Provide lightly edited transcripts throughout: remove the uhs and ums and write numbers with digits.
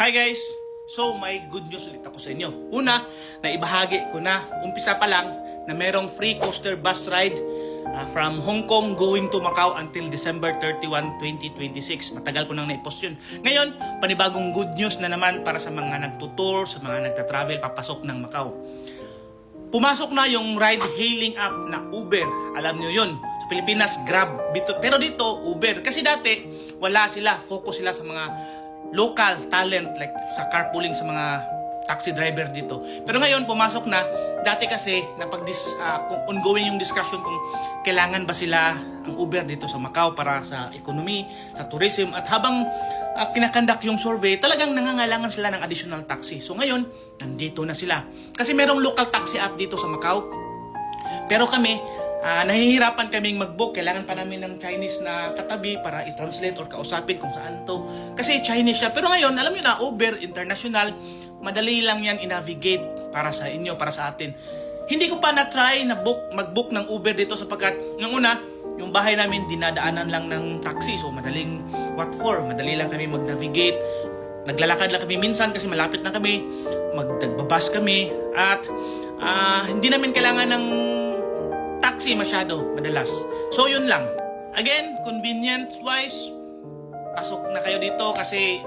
Hi guys! So may good news ulit ako sa inyo. Una, naibahagi ko na, umpisa pa lang, na merong free coaster bus ride from Hong Kong going to Macau until December 31, 2026. Matagal ko nang na-post yun. Ngayon, panibagong good news na naman para sa mga nagtutour, sa mga nagtatravel, papasok ng Macau. Pumasok na yung ride-hailing app na Uber. Alam nyo yun. Sa Pilipinas, Grab. Pero dito, Uber. Kasi dati, wala sila. Focus sila sa mga local talent like sa carpooling sa mga taxi driver dito. Pero ngayon pumasok na. Dati kasi ongoing yung discussion kung kailangan ba sila ang Uber dito sa Macau para sa economy, sa tourism, at habang kinakandak yung survey, talagang nangangailangan sila ng additional taxi. So ngayon, nandito na sila. Kasi merong local taxi app dito sa Macau. Pero kami, nahihirapan kaming mag-book. Kailangan pa namin ng Chinese na katabi para i-translate or kausapin kung saan to. Kasi Chinese siya. Pero ngayon, alam niyo na, Uber International, madali lang yan i-navigate para sa inyo, para sa atin. Hindi ko pa na-try na mag-book ng Uber dito sapagkat, nung una, yung bahay namin dinadaanan lang ng taxi. So, madali lang kami mag-navigate. Naglalakad lang kami minsan kasi malapit na kami. Magbabas kami. At hindi namin kailangan ng taxi masyado madalas. So yun lang. Again, convenience-wise, pasok na kayo dito kasi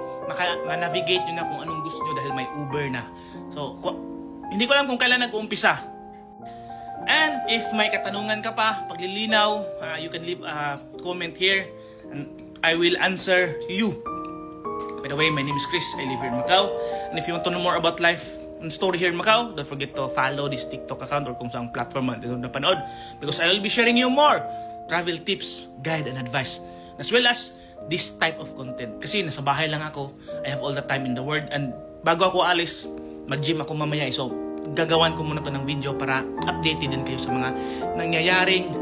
ma-navigate nyo na kung anong gusto nyo dahil may Uber na. So, hindi ko alam kung kailan nag-uumpisa. And if may katanungan ka pa, paglilinaw, you can leave a comment here and I will answer you. By the way, my name is Chris. I live here in Macau. And if you want to know more about life and story here in Macau, don't forget to follow this TikTok account or kung saan platform man na napanood, because I will be sharing you more travel tips, guide, and advice, as well as this type of content. Kasi nasa bahay lang ako, I have all the time in the world, and bago ako alis, mag-gym ako mamaya, so gagawan ko muna to ng video para updated din kayo sa mga nangyayaring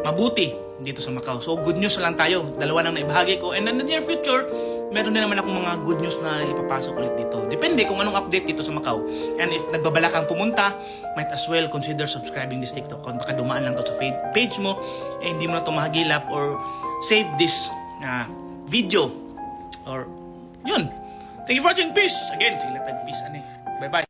mabuti dito sa Macau. So good news na lang tayo, dalawa nang naibahagi ko, and in the near future, meron din naman akong mga good news na ipapasok ulit dito. Depende kung anong update dito sa Macau. And if nagbabala kang pumunta, might as well consider subscribing this TikTok account. Baka dumaan lang to sa page mo, eh hindi mo na to mahagilap, or save this video. Or, yun. Thank you for watching. Peace! Again, sige lang tayo. Peace. Bye-bye.